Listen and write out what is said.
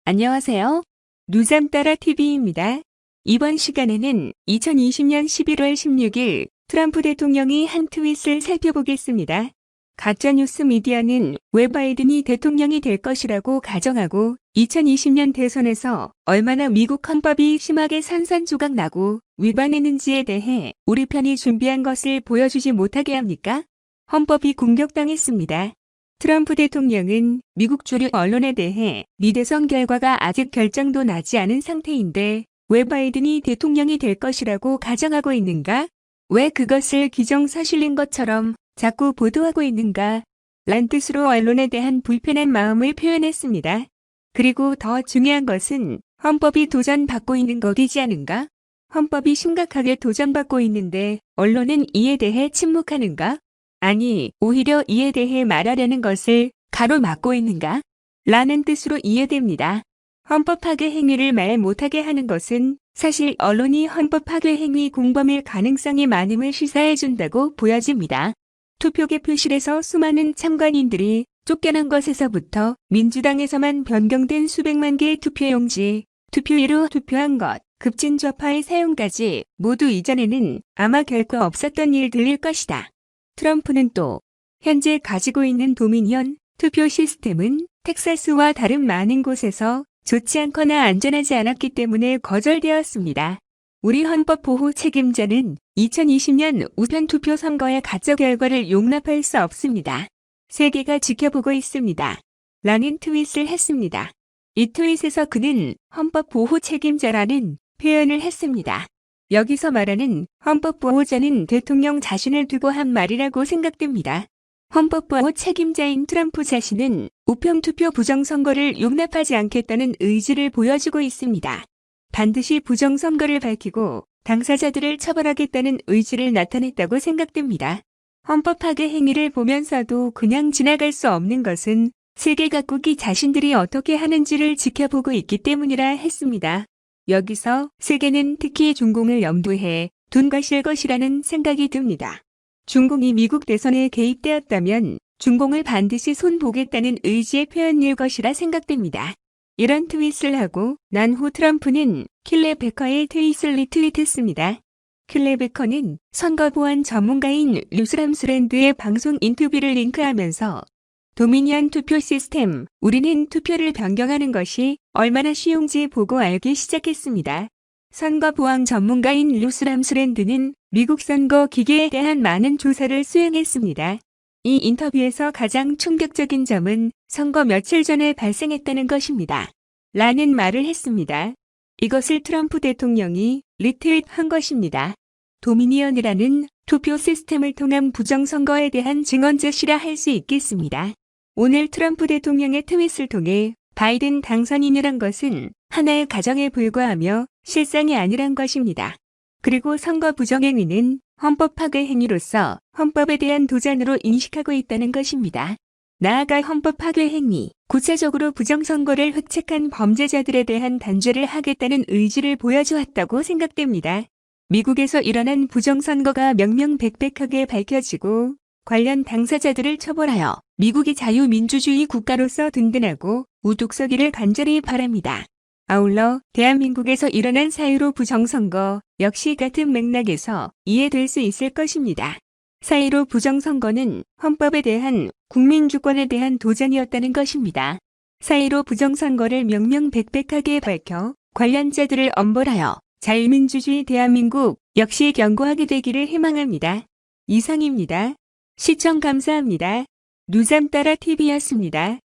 안녕하세요. 누잠따라 TV입니다. 이번 시간에는 2020년 11월 16일 트럼프 대통령이 한 트윗을 살펴보겠습니다. 가짜뉴스 미디어는 왜 바이든이 대통령이 될 것이라고 가정하고 2020년 대선에서 얼마나 미국 헌법이 심하게 산산조각 나고 위반했는지에 대해 우리 편이 준비한 것을 보여주지 못하게 합니까? 헌법이 공격당했습니다. 트럼프 대통령은 미국 주류 언론에 대해 미대선 결과가 아직 결정도 나지 않은 상태인데 왜 바이든이 대통령이 될 것이라고 가정하고 있는가? 왜 그것을 기정사실인 것처럼 자꾸 보도하고 있는가? 란 뜻으로 언론에 대한 불편한 마음을 표현했습니다. 그리고 더 중요한 것은 헌법이 도전받고 있는 것이지 않은가? 헌법이 심각하게 도전받고 있는데 언론은 이에 대해 침묵하는가? 아니, 오히려 이에 대해 말하려는 것을 가로막고 있는가? 라는 뜻으로 이해됩니다. 헌법 파괴 행위를 말 못하게 하는 것은 사실 언론이 헌법 파괴 행위 공범일 가능성이 많음을 시사해준다고 보여집니다. 투표 개표실에서 수많은 참관인들이 쫓겨난 것에서부터 민주당에서만 변경된 수백만 개의 투표용지, 투표일로 투표한 것, 급진 좌파의 사용까지 모두 이전에는 아마 결코 없었던 일들일 것이다. 트럼프는 또 현재 가지고 있는 도미니언 투표 시스템은 텍사스와 다른 많은 곳에서 좋지 않거나 안전하지 않았기 때문에 거절되었습니다. 우리 헌법 보호 책임자는 2020년 우편 투표 선거의 가짜 결과를 용납할 수 없습니다. 세계가 지켜보고 있습니다. 라는 트윗을 했습니다. 이 트윗에서 그는 헌법 보호 책임자라는 표현을 했습니다. 여기서 말하는 헌법 보호자는 대통령 자신을 두고 한 말이라고 생각됩니다. 헌법 보호 책임자인 트럼프 자신은 우편투표 부정선거를 용납하지 않겠다는 의지를 보여주고 있습니다. 반드시 부정선거를 밝히고 당사자들을 처벌하겠다는 의지를 나타냈다고 생각됩니다. 헌법 파괴 행위를 보면서도 그냥 지나갈 수 없는 것은 세계 각국이 자신들이 어떻게 하는지를 지켜보고 있기 때문이라 했습니다. 여기서 세계는 특히 중공을 염두해 둔 것일 것이라는 생각이 듭니다. 중공이 미국 대선에 개입되었다면 중공을 반드시 손보겠다는 의지의 표현일 것이라 생각됩니다. 이런 트윗을 하고 난 후 트럼프는 킬레 베커의 트윗을 리트윗했습니다. 킬레 베커는 선거보안 전문가인 루스 람스랜드의 방송 인터뷰를 링크하면서 도미니언 투표 시스템, 우리는 투표를 변경하는 것이 얼마나 쉬운지 보고 알기 시작했습니다. 선거보안 전문가인 루스 람스랜드는 미국 선거 기계에 대한 많은 조사를 수행했습니다. 이 인터뷰에서 가장 충격적인 점은 선거 며칠 전에 발생했다는 것입니다. 라는 말을 했습니다. 이것을 트럼프 대통령이 리트윗한 것입니다. 도미니언이라는 투표 시스템을 통한 부정선거에 대한 증언 제시라 할 수 있겠습니다. 오늘 트럼프 대통령의 트윗을 통해 바이든 당선인이란 것은 하나의 가정에 불과하며 실상이 아니란 것입니다. 그리고 선거 부정행위는 헌법 파괴 행위로서 헌법에 대한 도전으로 인식하고 있다는 것입니다. 나아가 헌법 파괴 행위, 구체적으로 부정선거를 획책한 범죄자들에 대한 단죄를 하겠다는 의지를 보여주었다고 생각됩니다. 미국에서 일어난 부정선거가 명명백백하게 밝혀지고 관련 당사자들을 처벌하여 미국이 자유민주주의 국가로서 든든하고 우뚝서기를 간절히 바랍니다. 아울러 대한민국에서 일어난 사이로 부정선거 역시 같은 맥락에서 이해될 수 있을 것입니다. 사이로 부정선거는 헌법에 대한 국민주권에 대한 도전이었다는 것입니다. 사이로 부정선거를 명명백백하게 밝혀 관련자들을 엄벌하여 자유민주주의 대한민국 역시 경고하게 되기를 희망합니다. 이상입니다. 시청 감사합니다. 누잠따라 TV였습니다.